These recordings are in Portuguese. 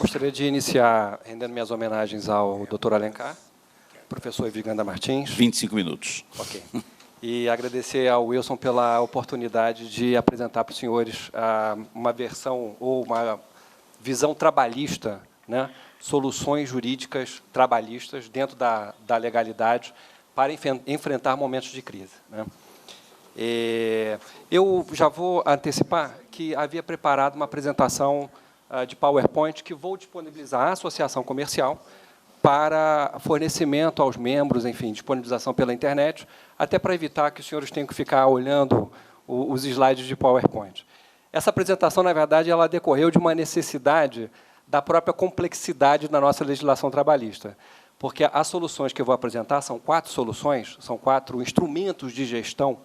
Gostaria de iniciar rendendo minhas homenagens ao Dr. Alencar, professor Eviganda Martins. 25 minutos. Ok. E agradecer ao Wilson pela oportunidade de apresentar para os senhores uma versão ou uma visão trabalhista, né, soluções jurídicas trabalhistas dentro da legalidade para enfrentar momentos de crise, né. Eu já vou antecipar que havia preparado uma apresentação de PowerPoint que vou disponibilizar à Associação Comercial para fornecimento aos membros, enfim, disponibilização pela internet, até para evitar que os senhores tenham que ficar olhando os slides de PowerPoint. Essa apresentação, na verdade, ela decorreu de uma necessidade da própria complexidade da nossa legislação trabalhista, porque as soluções que eu vou apresentar são 4 soluções, são 4 instrumentos de gestão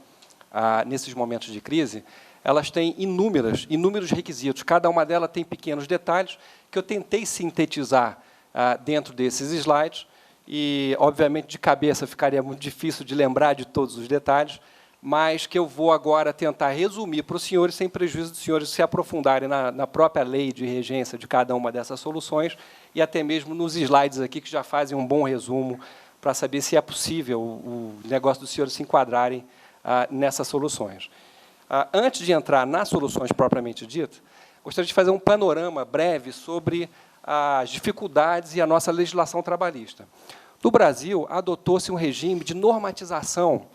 nesses momentos de crise. Elas têm inúmeros requisitos, cada uma delas tem pequenos detalhes que eu tentei sintetizar dentro desses slides, e, obviamente, de cabeça ficaria muito difícil de lembrar de todos os detalhes, mas que eu vou agora tentar resumir para os senhores, sem prejuízo dos senhores se aprofundarem na própria lei de regência de cada uma dessas soluções, e até mesmo nos slides aqui, que já fazem um bom resumo para saber se é possível o negócio dos senhores se enquadrarem nessas soluções. Antes de entrar nas soluções propriamente ditas, gostaria de fazer um panorama breve sobre as dificuldades e a nossa legislação trabalhista. No Brasil, adotou-se um regime de normatização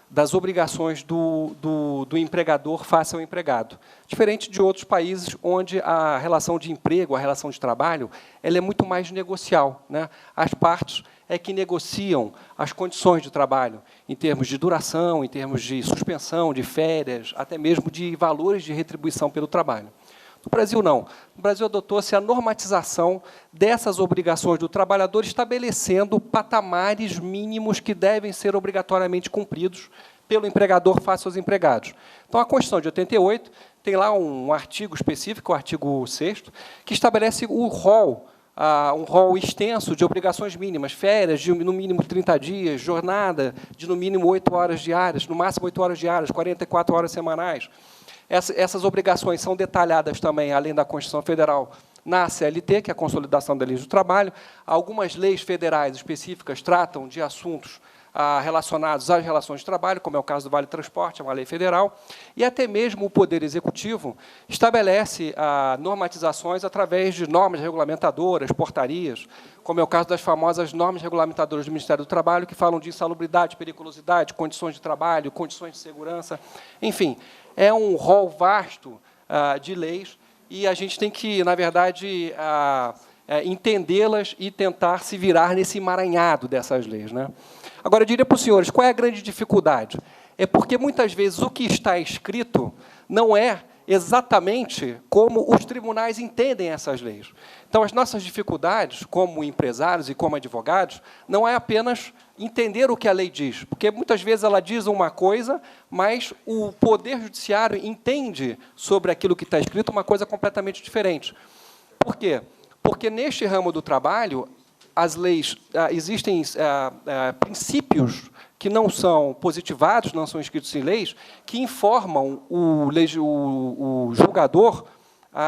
das obrigações do empregador face ao empregado, diferente de outros países onde a relação de emprego, a relação de trabalho, ela é muito mais negocial, né? As partes é que negociam as condições de trabalho, em termos de duração, em termos de suspensão, de férias, até mesmo de valores de retribuição pelo trabalho. No Brasil, não. No Brasil, adotou-se a normatização dessas obrigações do trabalhador, estabelecendo patamares mínimos que devem ser obrigatoriamente cumpridos pelo empregador face aos empregados. Então, a Constituição de 88 tem lá um artigo específico, o artigo 6º, que estabelece o rol, um rol extenso de obrigações mínimas, férias de no mínimo 30 dias, jornada de no mínimo 8 horas diárias, no máximo 8 horas diárias, 44 horas semanais. Essas obrigações são detalhadas também, além da Constituição Federal, na CLT, que é a Consolidação da Lei do Trabalho. Algumas leis federais específicas tratam de assuntos relacionados às relações de trabalho, como é o caso do Vale Transporte, é uma lei federal, e até mesmo o Poder Executivo estabelece normatizações através de normas regulamentadoras, portarias, como é o caso das famosas normas regulamentadoras do Ministério do Trabalho, que falam de insalubridade, periculosidade, condições de trabalho, condições de segurança, enfim, é um rol vasto de leis, e a gente tem que, na verdade, entendê-las e tentar se virar nesse emaranhado dessas leis, né? Agora, eu diria para os senhores, qual é a grande dificuldade? É porque, muitas vezes, o que está escrito não é exatamente como os tribunais entendem essas leis. Então, as nossas dificuldades, como empresários e como advogados, não é apenas entender o que a lei diz, porque, muitas vezes, ela diz uma coisa, mas o Poder Judiciário entende sobre aquilo que está escrito uma coisa completamente diferente. Por quê? Porque, neste ramo do trabalho, as leis, existem princípios que não são positivados, não são escritos em leis, que informam o julgador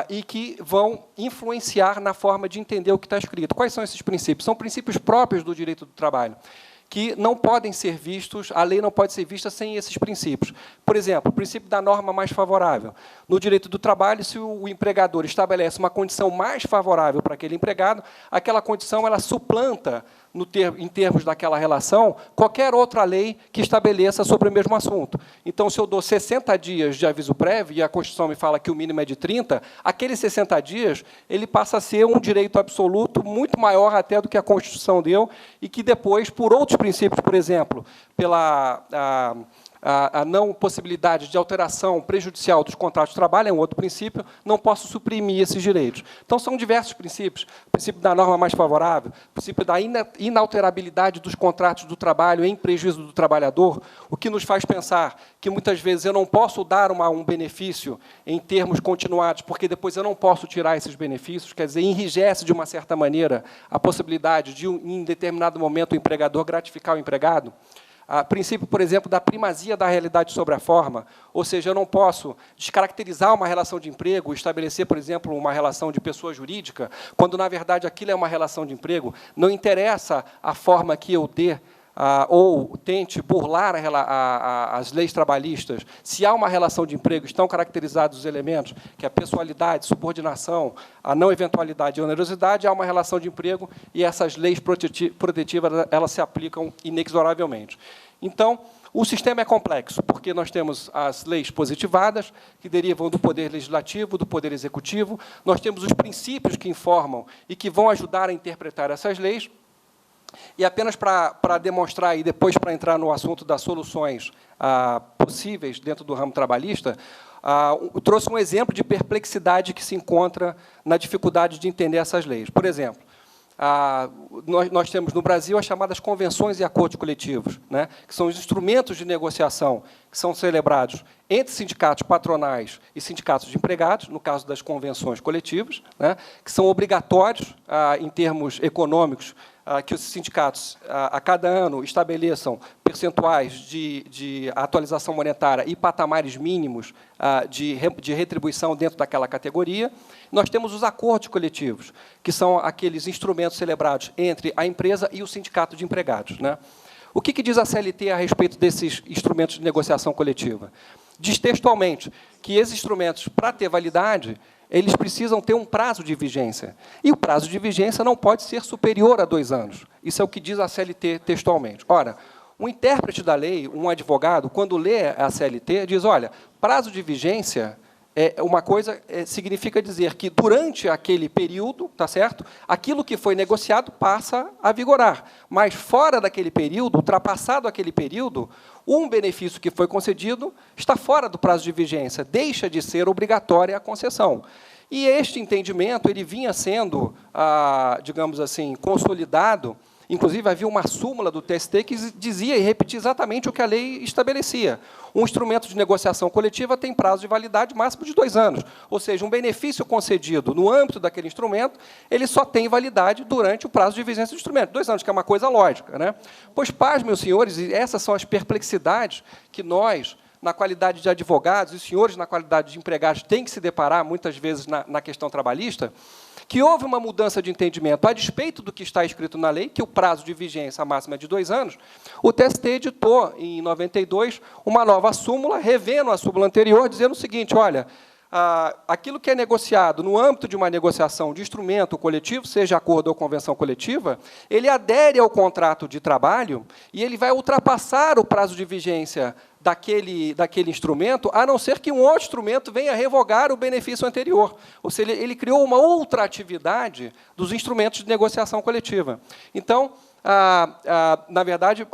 e que vão influenciar na forma de entender o que está escrito. Quais são esses princípios? São princípios próprios do direito do trabalho, que não podem ser vistos, a lei não pode ser vista sem esses princípios. Por exemplo, o princípio da norma mais favorável. No direito do trabalho, se o empregador estabelece uma condição mais favorável para aquele empregado, aquela condição ela suplanta, em termos daquela relação, qualquer outra lei que estabeleça sobre o mesmo assunto. Então, se eu dou 60 dias de aviso prévio, e a Constituição me fala que o mínimo é de 30, aqueles 60 dias ele passa a ser um direito absoluto muito maior até do que a Constituição deu, e que depois, por outros princípios, por exemplo, pela a não possibilidade de alteração prejudicial dos contratos de trabalho, é um outro princípio, não posso suprimir esses direitos. Então, são diversos princípios. O princípio da norma mais favorável, o princípio da inalterabilidade dos contratos do trabalho em prejuízo do trabalhador, o que nos faz pensar que, muitas vezes, eu não posso dar um benefício em termos continuados, porque depois eu não posso tirar esses benefícios, quer dizer, enrijece, de uma certa maneira, a possibilidade de, em determinado momento, o empregador gratificar o empregado. princípio, por exemplo, da primazia da realidade sobre a forma, ou seja, eu não posso descaracterizar uma relação de emprego, estabelecer, por exemplo, uma relação de pessoa jurídica, quando, na verdade, aquilo é uma relação de emprego. Não interessa a forma que eu dê, ou tente burlar as leis trabalhistas. Se há uma relação de emprego, estão caracterizados os elementos, que é a pessoalidade, subordinação, a não eventualidade e onerosidade, há uma relação de emprego e essas leis protetivas elas se aplicam inexoravelmente. Então, o sistema é complexo, porque nós temos as leis positivadas, que derivam do poder legislativo, do poder executivo, nós temos os princípios que informam e que vão ajudar a interpretar essas leis. E apenas para demonstrar, e depois para entrar no assunto das soluções possíveis dentro do ramo trabalhista, eu trouxe um exemplo de perplexidade que se encontra na dificuldade de entender essas leis. Por exemplo, nós temos no Brasil as chamadas convenções e acordos coletivos, né, que são os instrumentos de negociação que são celebrados entre sindicatos patronais e sindicatos de empregados, no caso das convenções coletivas, né, que são obrigatórios, em termos econômicos, que os sindicatos, a cada ano, estabeleçam percentuais de atualização monetária e patamares mínimos de retribuição dentro daquela categoria. Nós temos os acordos coletivos, que são aqueles instrumentos celebrados entre a empresa e o sindicato de empregados, né? O que diz a CLT a respeito desses instrumentos de negociação coletiva? Diz textualmente que esses instrumentos, para ter validade, eles precisam ter um prazo de vigência. E o prazo de vigência não pode ser superior a 2 anos. Isso é o que diz a CLT textualmente. Ora, um intérprete da lei, um advogado, quando lê a CLT, diz, olha, prazo de vigência significa dizer que, durante aquele período, tá certo? Aquilo que foi negociado passa a vigorar. Mas, fora daquele período, ultrapassado aquele período, um benefício que foi concedido está fora do prazo de vigência, deixa de ser obrigatória a concessão. E este entendimento ele vinha sendo, digamos assim, consolidado. Inclusive, havia uma súmula do TST que dizia e repetia exatamente o que a lei estabelecia. Um instrumento de negociação coletiva tem prazo de validade máximo de 2 anos. Ou seja, um benefício concedido no âmbito daquele instrumento, ele só tem validade durante o prazo de vigência do instrumento. 2 anos, que é uma coisa lógica, né? Pois, paz, meus senhores, e essas são as perplexidades que nós, na qualidade de advogados, e os senhores, na qualidade de empregados, têm que se deparar, muitas vezes, na questão trabalhista, que houve uma mudança de entendimento, a despeito do que está escrito na lei, que o prazo de vigência máxima é de 2 anos, o TST editou, em 92, uma nova súmula, revendo a súmula anterior, dizendo o seguinte, olha, aquilo que é negociado no âmbito de uma negociação de instrumento coletivo, seja acordo ou convenção coletiva, ele adere ao contrato de trabalho e ele vai ultrapassar o prazo de vigência daquele instrumento, a não ser que um outro instrumento venha revogar o benefício anterior. Ou seja, ele criou uma outra atividade dos instrumentos de negociação coletiva. Então, na verdade,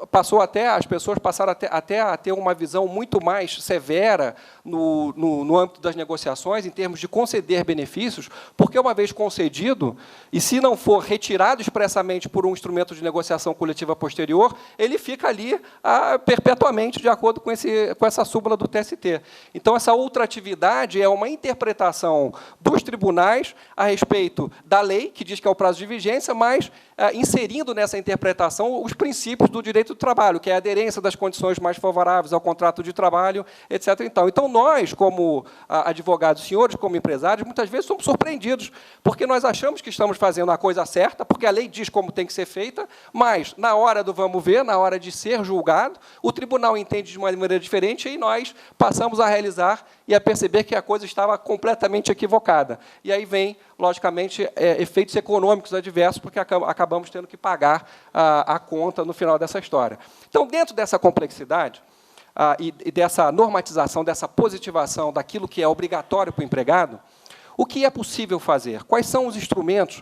as pessoas passaram até a ter uma visão muito mais severa no âmbito das negociações, em termos de conceder benefícios, porque, uma vez concedido, e se não for retirado expressamente por um instrumento de negociação coletiva posterior, ele fica ali perpetuamente, de acordo com essa súmula do TST. Então, essa outra atividade é uma interpretação dos tribunais a respeito da lei, que diz que é o prazo de vigência, mas inserindo nessa interpretação os princípios do direito do trabalho, que é a aderência das condições mais favoráveis ao contrato de trabalho, etc. Então, nós, como advogados, senhores, como empresários, muitas vezes somos surpreendidos, porque nós achamos que estamos fazendo a coisa certa, porque a lei diz como tem que ser feita, mas, na hora do vamos ver, na hora de ser julgado, o tribunal entende de uma maneira diferente e nós passamos a realizar e a perceber que a coisa estava completamente equivocada. E aí vem, logicamente, efeitos econômicos adversos, porque acabamos tendo que pagar a conta no final dessa história. Então, dentro dessa complexidade e dessa normatização, dessa positivação daquilo que é obrigatório para o empregado, o que é possível fazer? Quais são os instrumentos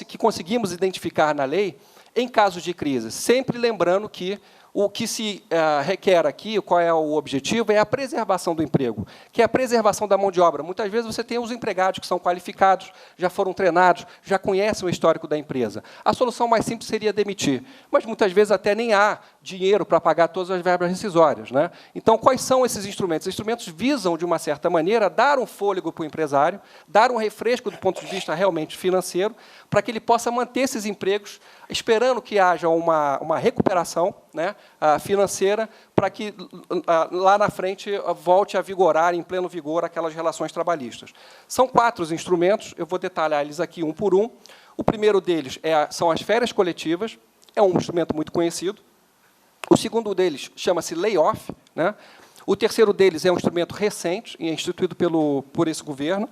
que conseguimos identificar na lei em casos de crise? Sempre lembrando que o que se requer aqui, qual é o objetivo, é a preservação do emprego, que é a preservação da mão de obra. Muitas vezes você tem os empregados que são qualificados, já foram treinados, já conhecem o histórico da empresa. A solução mais simples seria demitir, mas muitas vezes até nem há dinheiro para pagar todas as verbas rescisórias, né? Então, quais são esses instrumentos? Os instrumentos visam, de uma certa maneira, dar um fôlego para o empresário, dar um refresco do ponto de vista realmente financeiro, para que ele possa manter esses empregos esperando que haja uma recuperação, né, financeira, para que, lá na frente, volte a vigorar, em pleno vigor, aquelas relações trabalhistas. São 4 os instrumentos, eu vou detalhar eles aqui um por um. O primeiro deles são as férias coletivas, é um instrumento muito conhecido. O segundo deles chama-se layoff, né? O terceiro deles é um instrumento recente, instituído por esse governo,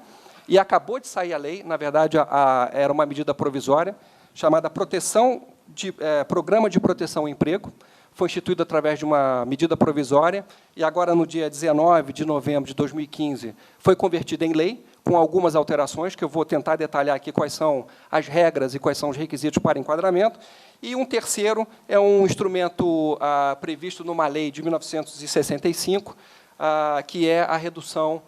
e acabou de sair a lei, na verdade, era uma medida provisória, chamada Programa de Proteção ao Emprego, foi instituído através de uma medida provisória, e agora, no dia 19 de novembro de 2015, foi convertida em lei, com algumas alterações, que eu vou tentar detalhar aqui quais são as regras e quais são os requisitos para enquadramento. E um terceiro é um instrumento previsto numa lei de 1965, que é a redução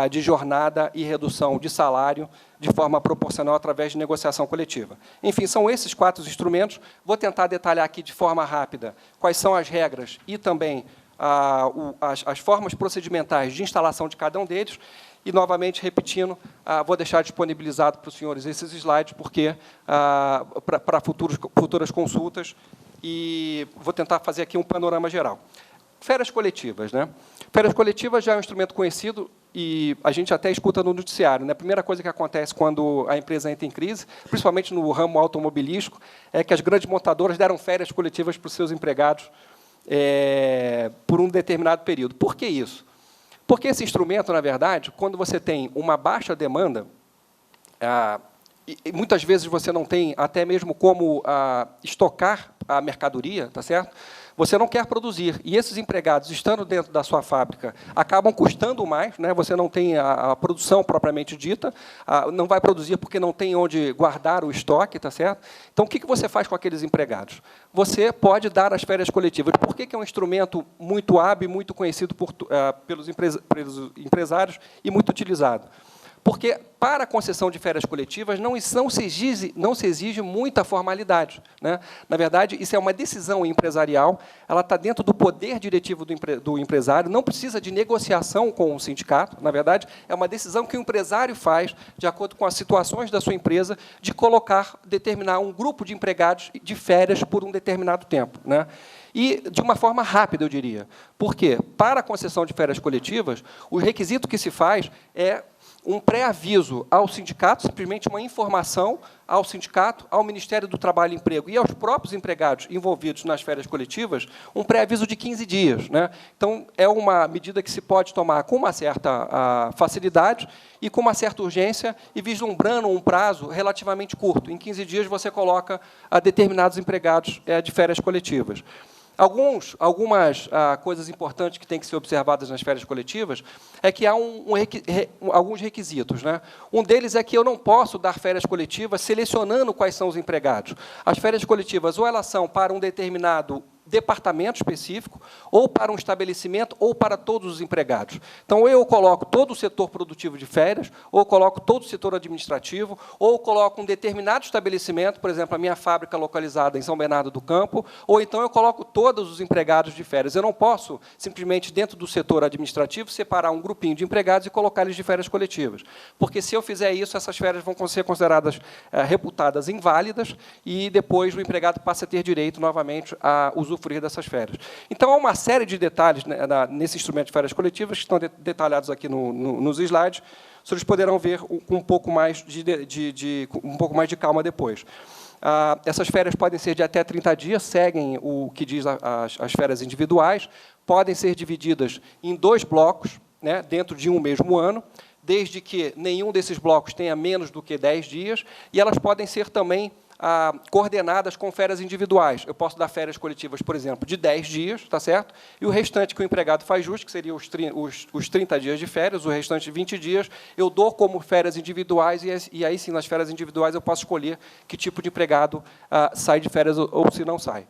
de jornada e redução de salário de forma proporcional através de negociação coletiva. Enfim, são esses 4 instrumentos. Vou tentar detalhar aqui de forma rápida quais são as regras e também as formas procedimentais de instalação de cada um deles. E, novamente, repetindo, vou deixar disponibilizado para os senhores esses slides, porque para futuras consultas, e vou tentar fazer aqui um panorama geral. Férias coletivas, né? Férias coletivas já é um instrumento conhecido e a gente até escuta no noticiário, né? A primeira coisa que acontece quando a empresa entra em crise, principalmente no ramo automobilístico, é que as grandes montadoras deram férias coletivas para os seus empregados por um determinado período. Por que isso? Porque esse instrumento, na verdade, quando você tem uma baixa demanda, e muitas vezes você não tem até mesmo como estocar a mercadoria, tá certo? Você não quer produzir. E esses empregados, estando dentro da sua fábrica, acabam custando mais, né? Você não tem a produção propriamente dita, não vai produzir porque não tem onde guardar o estoque, tá certo? Então, o que você faz com aqueles empregados? Você pode dar as férias coletivas. Por que é um instrumento muito hábil, muito conhecido pelos empresários e muito utilizado? Porque, para a concessão de férias coletivas, não se exige muita formalidade, né? Na verdade, isso é uma decisão empresarial, ela está dentro do poder diretivo do empresário, não precisa de negociação com o sindicato, na verdade, é uma decisão que o empresário faz, de acordo com as situações da sua empresa, de determinar um grupo de empregados de férias por um determinado tempo, né? E de uma forma rápida, eu diria. Por quê? Para a concessão de férias coletivas, o requisito que se faz é um pré-aviso ao sindicato, simplesmente uma informação ao sindicato, ao Ministério do Trabalho e Emprego e aos próprios empregados envolvidos nas férias coletivas, um pré-aviso de 15 dias, né? Então, é uma medida que se pode tomar com uma certa facilidade e com uma certa urgência e vislumbrando um prazo relativamente curto. Em 15 dias, você coloca determinados empregados de férias coletivas. Algumas coisas importantes que têm que ser observadas nas férias coletivas é que há alguns requisitos, né? Um deles é que eu não posso dar férias coletivas selecionando quais são os empregados. As férias coletivas, ou elas são para um determinado departamento específico, ou para um estabelecimento, ou para todos os empregados. Então, ou eu coloco todo o setor produtivo de férias, ou coloco todo o setor administrativo, ou coloco um determinado estabelecimento, por exemplo, a minha fábrica localizada em São Bernardo do Campo, ou então eu coloco todos os empregados de férias. Eu não posso, simplesmente, dentro do setor administrativo, separar um grupinho de empregados e colocar eles de férias coletivas. Porque, se eu fizer isso, essas férias vão ser consideradas reputadas inválidas e, depois, o empregado passa a ter direito, novamente, a usufruir dessas férias. Então, há uma série de detalhes, né, nesse instrumento de férias coletivas, que estão detalhados aqui nos slides. Os senhores poderão ver com um pouco mais de calma depois. Essas férias podem ser de até 30 dias, seguem o que diz as férias individuais, podem ser divididas em 2 blocos, né, dentro de um mesmo ano, desde que nenhum desses blocos tenha menos do que 10 dias, e elas podem ser também coordenadas com férias individuais. Eu posso dar férias coletivas, por exemplo, de 10 dias, tá certo? E o restante que o empregado faz jus, que seria os 30 dias de férias, o restante de 20 dias, eu dou como férias individuais, e aí sim, nas férias individuais, eu posso escolher que tipo de empregado sai de férias ou se não sai.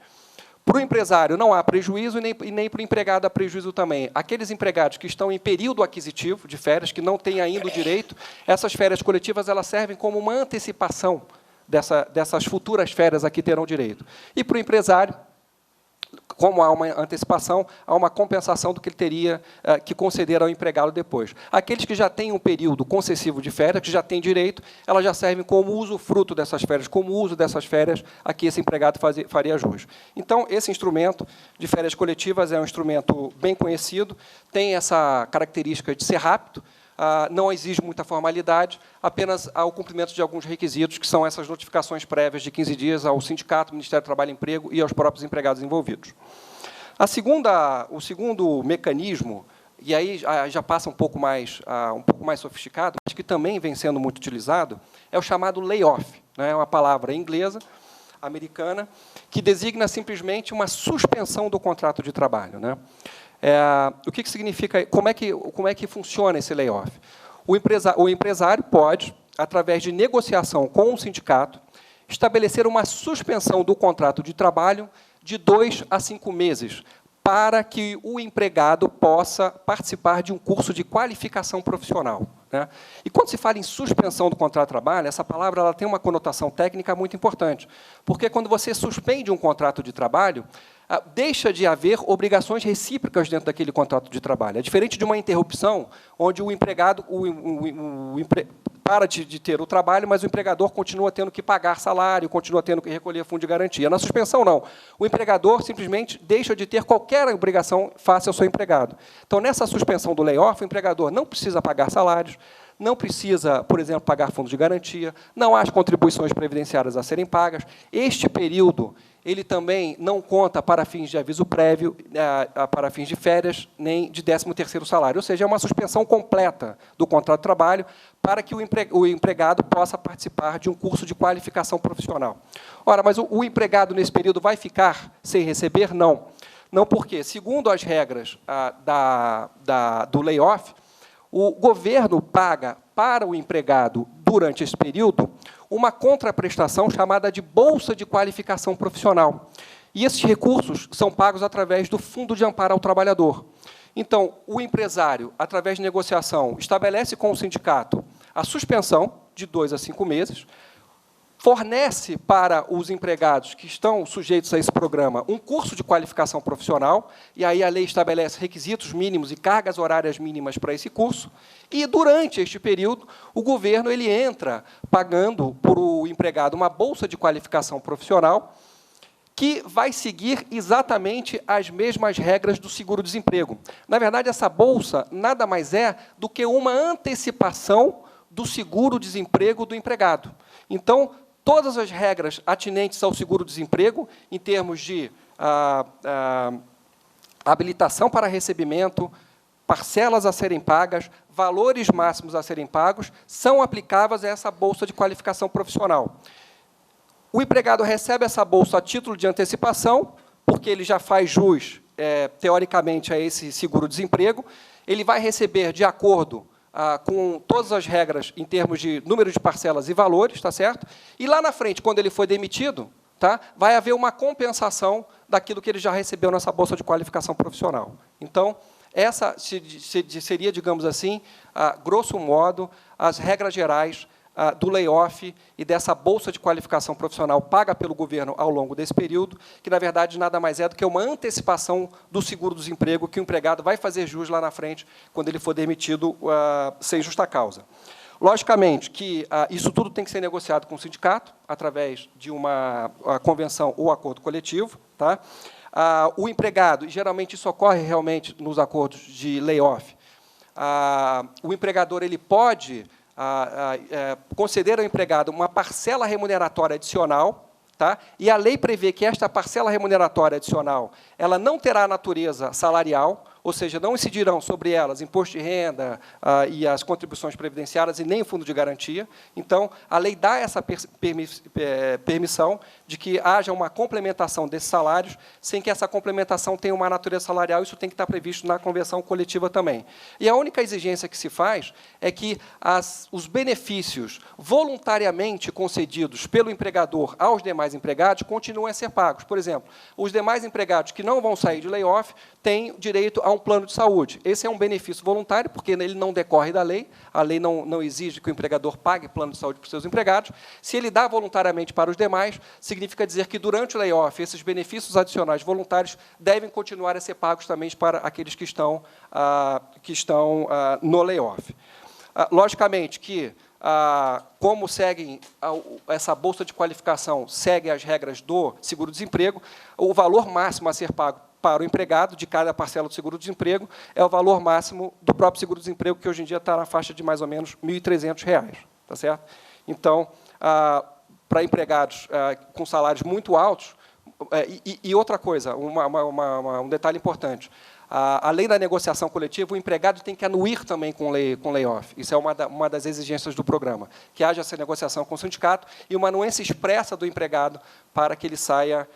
Para o empresário não há prejuízo e nem para o empregado há prejuízo também. Aqueles empregados que estão em período aquisitivo de férias, que não têm ainda o direito, essas férias coletivas elas servem como uma antecipação dessas futuras férias a que terão direito. E para o empresário, como há uma antecipação, há uma compensação do que ele teria que conceder ao empregado depois. Aqueles que já têm um período concessivo de férias, que já têm direito, elas já servem como usufruto dessas férias, como uso dessas férias a que esse empregado faria jus. Então, esse instrumento de férias coletivas é um instrumento bem conhecido, tem essa característica de ser rápido, não exige muita formalidade, apenas o cumprimento de alguns requisitos, que são essas notificações prévias de 15 dias ao sindicato, Ministério do Trabalho e Emprego e aos próprios empregados envolvidos. O segundo mecanismo, e aí já passa um pouco mais sofisticado, mas que também vem sendo muito utilizado, é o chamado layoff, né? É uma palavra inglesa, americana, que designa simplesmente uma suspensão do contrato de trabalho, né? O que significa, como é que funciona esse layoff? O empresário pode, através de negociação com o sindicato, estabelecer uma suspensão do contrato de trabalho de 2 a 5 meses, para que o empregado possa participar de um curso de qualificação profissional, né? E quando se fala em suspensão do contrato de trabalho, essa palavra ela tem uma conotação técnica muito importante, porque quando você suspende um contrato de trabalho, deixa de haver obrigações recíprocas dentro daquele contrato de trabalho. É diferente de uma interrupção, onde o empregado para de ter o trabalho, mas o empregador continua tendo que pagar salário, continua tendo que recolher fundo de garantia. Na suspensão, não. O empregador simplesmente deixa de ter qualquer obrigação face ao seu empregado. Então, nessa suspensão do layoff, o empregador não precisa pagar salários, não precisa, por exemplo, pagar fundo de garantia, não há as contribuições previdenciárias a serem pagas. Este período ele também não conta para fins de aviso prévio, para fins de férias, nem de 13º salário. Ou seja, é uma suspensão completa do contrato de trabalho para que o empregado possa participar de um curso de qualificação profissional. Ora, mas o empregado, nesse período, vai ficar sem receber? Não. Não porque, segundo as regras do layoff, o governo paga para o empregado, durante esse período, uma contraprestação chamada de Bolsa de Qualificação Profissional. E esses recursos são pagos através do Fundo de Amparo ao Trabalhador. Então, o empresário, através de negociação, estabelece com o sindicato a suspensão de 2 a 5 meses, fornece para os empregados que estão sujeitos a esse programa um curso de qualificação profissional, e aí a lei estabelece requisitos mínimos e cargas horárias mínimas para esse curso, e, durante este período, o governo ele entra pagando para o empregado uma bolsa de qualificação profissional que vai seguir exatamente as mesmas regras do seguro-desemprego. Na verdade, essa bolsa nada mais é do que uma antecipação do seguro-desemprego do empregado. Então, todas as regras atinentes ao seguro-desemprego, em termos de habilitação para recebimento, parcelas a serem pagas, valores máximos a serem pagos, são aplicáveis a essa bolsa de qualificação profissional. O empregado recebe essa bolsa a título de antecipação, porque ele já faz jus, teoricamente, a esse seguro-desemprego. Ele vai receber de acordo com todas as regras em termos de número de parcelas e valores, tá certo? E lá na frente, quando ele for demitido, tá, vai haver uma compensação daquilo que ele já recebeu nessa bolsa de qualificação profissional. Então, essa seria, digamos assim, grosso modo, as regras gerais do layoff e dessa bolsa de qualificação profissional paga pelo governo ao longo desse período, que, na verdade, nada mais é do que uma antecipação do seguro-desemprego que o empregado vai fazer jus lá na frente, quando ele for demitido sem justa causa. Logicamente que isso tudo tem que ser negociado com o sindicato, através de uma convenção ou acordo coletivo, tá? O empregado, e geralmente isso ocorre realmente nos acordos de layoff, o empregador ele pode conceder ao empregado uma parcela remuneratória adicional, tá? E a lei prevê que esta parcela remuneratória adicional ela não terá natureza salarial, ou seja, não incidirão sobre elas imposto de renda e as contribuições previdenciárias e nem o fundo de garantia. Então, a lei dá essa permissão de que haja uma complementação desses salários, sem que essa complementação tenha uma natureza salarial. Isso tem que estar previsto na convenção coletiva também. E a única exigência que se faz é que os benefícios voluntariamente concedidos pelo empregador aos demais empregados continuem a ser pagos. Por exemplo, os demais empregados que não vão sair de layoff tem direito a um plano de saúde. Esse é um benefício voluntário, porque ele não decorre da lei, a lei não exige que o empregador pague plano de saúde para os seus empregados. Se ele dá voluntariamente para os demais, significa dizer que, durante o layoff, esses benefícios adicionais voluntários devem continuar a ser pagos também para aqueles que estão no layoff. Logicamente que, como seguem essa bolsa de qualificação, segue as regras do seguro-desemprego, o valor máximo a ser pago para o empregado de cada parcela do seguro-desemprego é o valor máximo do próprio seguro-desemprego, que hoje em dia está na faixa de mais ou menos R$ 1.300, tá certo? Então, para empregados com salários muito altos, e outra coisa, um detalhe importante, além da negociação coletiva, o empregado tem que anuir também com layoff. Isso é uma das exigências do programa, que haja essa negociação com o sindicato e uma anuência expressa do empregado para que ele saia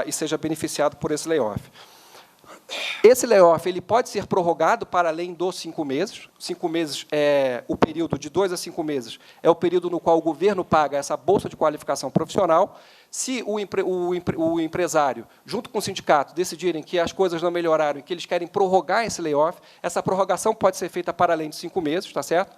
e seja beneficiado por esse layoff. Esse layoff ele pode ser prorrogado para além dos 5 meses. 5 meses é o período, de 2 a 5 meses, é o período no qual o governo paga essa bolsa de qualificação profissional. Se o empresário, junto com o sindicato, decidirem que as coisas não melhoraram e que eles querem prorrogar esse layoff, essa prorrogação pode ser feita para além de 5 meses, tá certo?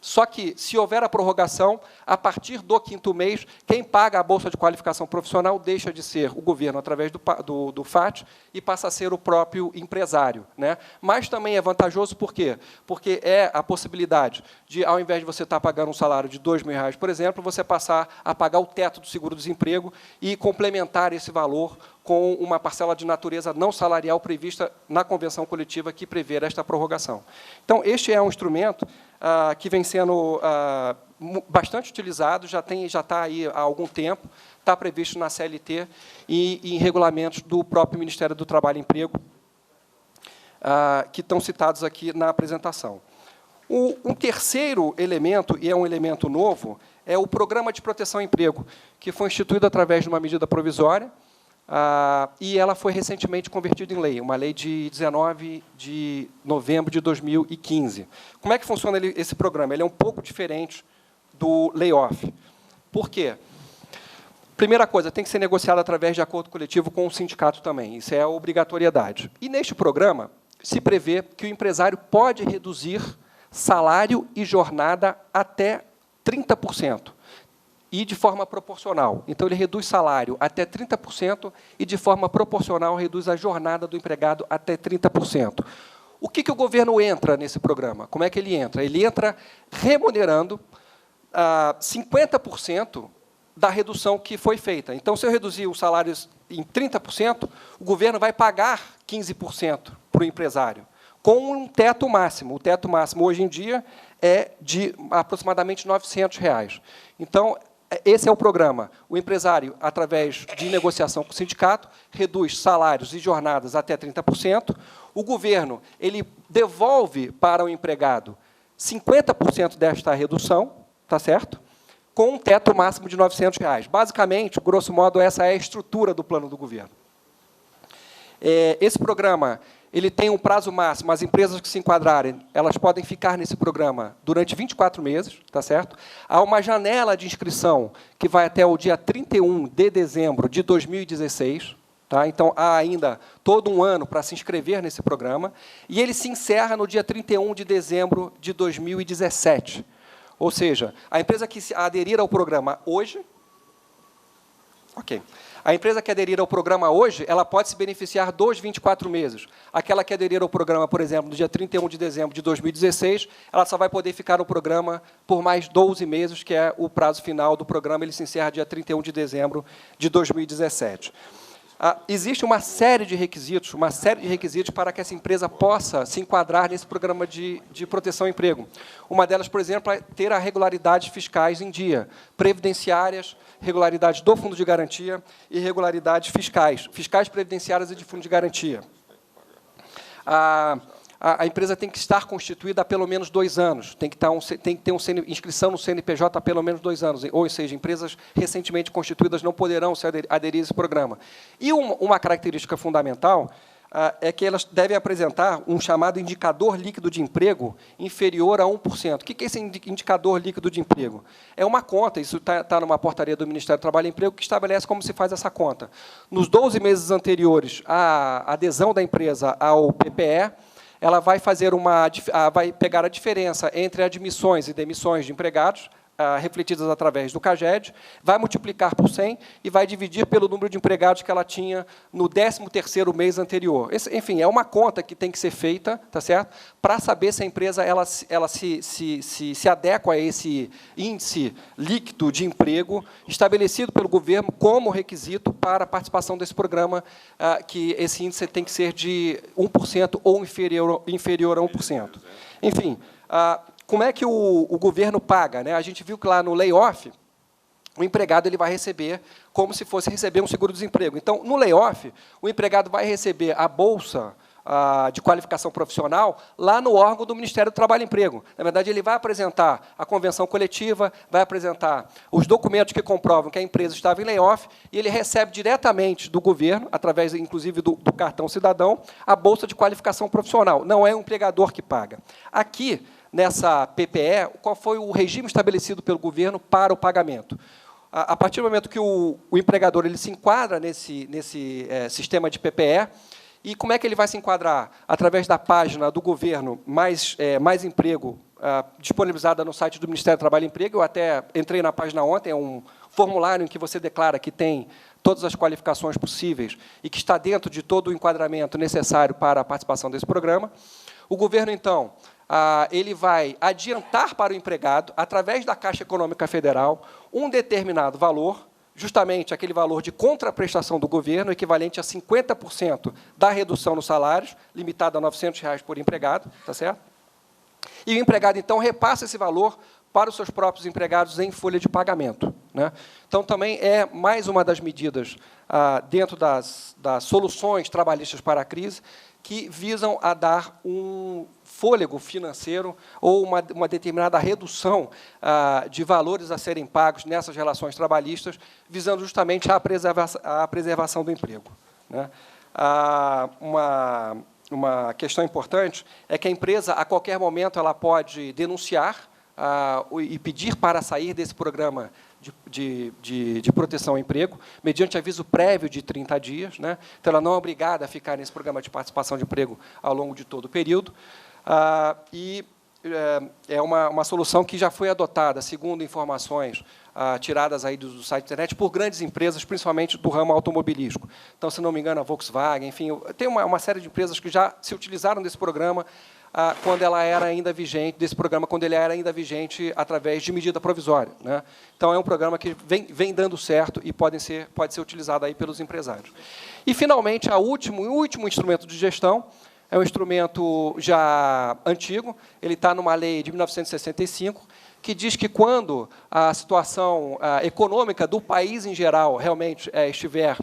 Só que, se houver a prorrogação, a partir do 5º mês, quem paga a bolsa de qualificação profissional deixa de ser o governo através do FAT e passa a ser o próprio empresário, né? Mas também é vantajoso, por quê? Porque é a possibilidade de, ao invés de você estar pagando um salário de R$ 2.000, por exemplo, você passar a pagar o teto do seguro-desemprego e complementar esse valor com uma parcela de natureza não salarial prevista na convenção coletiva que prevê esta prorrogação. Então, este é um instrumento que vem sendo bastante utilizado, já está aí há algum tempo, está previsto na CLT e em regulamentos do próprio Ministério do Trabalho e Emprego, que estão citados aqui na apresentação. Um terceiro elemento, e é um elemento novo, é o Programa de Proteção ao Emprego, que foi instituído através de uma medida provisória, e ela foi recentemente convertida em lei, uma lei de 19 de novembro de 2015. Como é que funciona esse programa? Ele é um pouco diferente do layoff. Por quê? Primeira coisa, tem que ser negociado através de acordo coletivo com o sindicato também. Isso é a obrigatoriedade. E, neste programa, se prevê que o empresário pode reduzir salário e jornada até 30%. E de forma proporcional. Então, ele reduz salário até 30% e, de forma proporcional, reduz a jornada do empregado até 30%. O que o governo entra nesse programa? Como é que ele entra? Ele entra remunerando 50% da redução que foi feita. Então, se eu reduzir os salários em 30%, o governo vai pagar 15% para o empresário, com um teto máximo. O teto máximo, hoje em dia, é de aproximadamente R$ 900. Então, esse é o programa. O empresário, através de negociação com o sindicato, reduz salários e jornadas até 30%. O governo ele devolve para o empregado 50% desta redução, tá certo? Com um teto máximo de R$ 900. Basicamente, grosso modo, essa é a estrutura do plano do governo. Esse programa ele tem um prazo máximo. As empresas que se enquadrarem, elas podem ficar nesse programa durante 24 meses, tá certo? Há uma janela de inscrição que vai até o dia 31 de dezembro de 2016, tá? Então, há ainda todo um ano para se inscrever nesse programa, e ele se encerra no dia 31 de dezembro de 2017. Ou seja, a empresa que se aderir ao programa hoje... Ok. A empresa que aderir ao programa hoje, ela pode se beneficiar dos 24 meses. Aquela que aderir ao programa, por exemplo, no dia 31 de dezembro de 2016, ela só vai poder ficar no programa por mais 12 meses, que é o prazo final do programa. Ele se encerra dia 31 de dezembro de 2017. Existe uma série de requisitos para que essa empresa possa se enquadrar nesse programa de proteção ao emprego. Uma delas, por exemplo, é ter as regularidades fiscais em dia, previdenciárias, regularidades do fundo de garantia e regularidades fiscais previdenciárias e de fundo de garantia. A empresa tem que estar constituída há pelo menos 2 anos, tem que ter inscrição no CNPJ há pelo menos 2 anos, ou seja, empresas recentemente constituídas não poderão se aderir a esse programa. E uma característica fundamental é que elas devem apresentar um chamado indicador líquido de emprego inferior a 1%. O que é esse indicador líquido de emprego? É uma conta, isso está numa portaria do Ministério do Trabalho e Emprego, que estabelece como se faz essa conta. Nos 12 meses anteriores à adesão da empresa ao PPE, ela vai vai pegar a diferença entre admissões e demissões de empregados, refletidas através do CAGED, vai multiplicar por 100 e vai dividir pelo número de empregados que ela tinha no 13º mês anterior. Enfim, é uma conta que tem que ser feita, tá certo? Para saber se a empresa se adequa a esse índice líquido de emprego estabelecido pelo governo como requisito para a participação desse programa, que esse índice tem que ser de 1% ou inferior a 1%. Enfim, como é que o governo paga, né? A gente viu que lá no layoff, o empregado ele vai receber como se fosse receber um seguro-desemprego. Então, no layoff, o empregado vai receber a bolsa de qualificação profissional lá no órgão do Ministério do Trabalho e Emprego. Na verdade, ele vai apresentar a convenção coletiva, vai apresentar os documentos que comprovam que a empresa estava em layoff, e ele recebe diretamente do governo, através, inclusive, do cartão cidadão, a bolsa de qualificação profissional. Não é o empregador que paga. Aqui, nessa PPE, qual foi o regime estabelecido pelo governo para o pagamento? A partir do momento que o empregador ele se enquadra nesse sistema de PPE, e como é que ele vai se enquadrar? Através da página do governo Mais Emprego, disponibilizada no site do Ministério do Trabalho e Emprego. Eu até entrei na página ontem, é um formulário em que você declara que tem todas as qualificações possíveis e que está dentro de todo o enquadramento necessário para a participação desse programa. O governo, então, ele vai adiantar para o empregado, através da Caixa Econômica Federal, um determinado valor, justamente aquele valor de contraprestação do governo, equivalente a 50% da redução nos salários, limitada a R$ 900 por empregado, tá certo? E o empregado, então, repassa esse valor para os seus próprios empregados em folha de pagamento, né? Então, também é mais uma das medidas dentro das soluções trabalhistas para a crise, que visam a dar um fôlego financeiro ou uma determinada redução de valores a serem pagos nessas relações trabalhistas, visando justamente a preservação do emprego, né? Uma questão importante é que a empresa, a qualquer momento, ela pode denunciar e pedir para sair desse programa de proteção ao emprego, mediante aviso prévio de 30 dias. Né? Então, ela não é obrigada a ficar nesse programa de participação de emprego ao longo de todo o período. É uma solução que já foi adotada, segundo informações tiradas aí do site da internet, por grandes empresas, principalmente do ramo automobilístico. Então, se não me engano, a Volkswagen, enfim, tem uma série de empresas que já se utilizaram desse programa quando ela era ainda vigente, quando ele era ainda vigente através de medida provisória, né? Então, é um programa que vem dando certo e pode ser utilizado aí pelos empresários. E, finalmente, o último instrumento de gestão é um instrumento já antigo, ele está numa lei de 1965, que diz que, quando a situação econômica do país em geral realmente estiver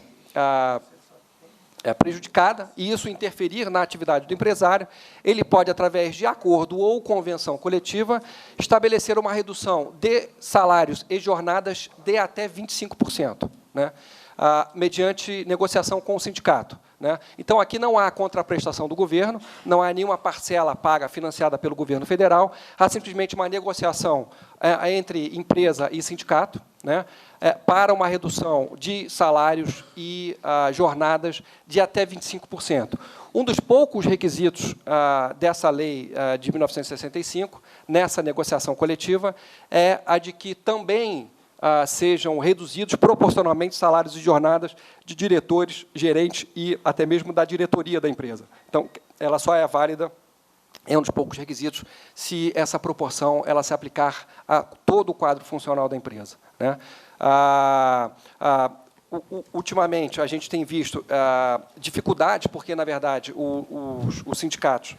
prejudicada, e isso interferir na atividade do empresário, ele pode, através de acordo ou convenção coletiva, estabelecer uma redução de salários e jornadas de até 25%, né? Mediante negociação com o sindicato, né? Então, aqui não há contraprestação do governo, não há nenhuma parcela paga financiada pelo governo federal, há simplesmente uma negociação entre empresa e sindicato, né, para uma redução de salários e jornadas de até 25%. Um dos poucos requisitos dessa lei de 1965, nessa negociação coletiva, é a de que também sejam reduzidos proporcionalmente salários e jornadas de diretores, gerentes e até mesmo da diretoria da empresa. Então, ela só é válida, é um dos poucos requisitos, se essa proporção ela se aplicar a todo o quadro funcional da empresa, né? Ultimamente, a gente tem visto dificuldades, porque, na verdade, os sindicatos,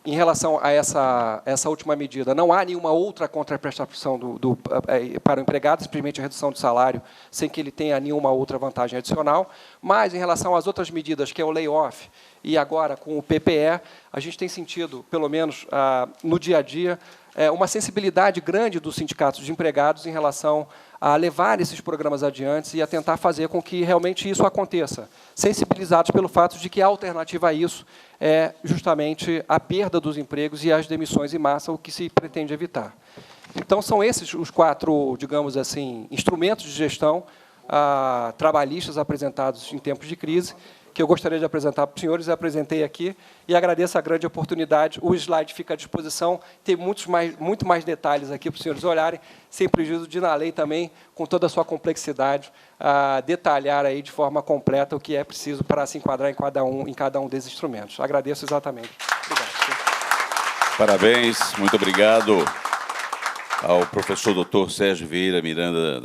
em relação a essa última medida, não há nenhuma outra contraprestação para o empregado, simplesmente a redução do salário, sem que ele tenha nenhuma outra vantagem adicional. Mas, em relação às outras medidas, que é o layoff, e agora com o PPE, a gente tem sentido, pelo menos no dia a dia, uma sensibilidade grande dos sindicatos de empregados em relação a levar esses programas adiante e a tentar fazer com que realmente isso aconteça, sensibilizados pelo fato de que a alternativa a isso é justamente a perda dos empregos e as demissões em massa, o que se pretende evitar. Então, são esses os 4, digamos assim, instrumentos de gestão trabalhistas apresentados em tempos de crise, que eu gostaria de apresentar para os senhores, eu apresentei aqui, e agradeço a grande oportunidade. O slide fica à disposição, tem muito mais detalhes aqui para os senhores olharem, sem prejuízo de, na lei também, com toda a sua complexidade, detalhar aí de forma completa o que é preciso para se enquadrar em cada um desses instrumentos. Agradeço exatamente. Obrigado. Parabéns, muito obrigado ao professor Dr. Sérgio Vieira Miranda,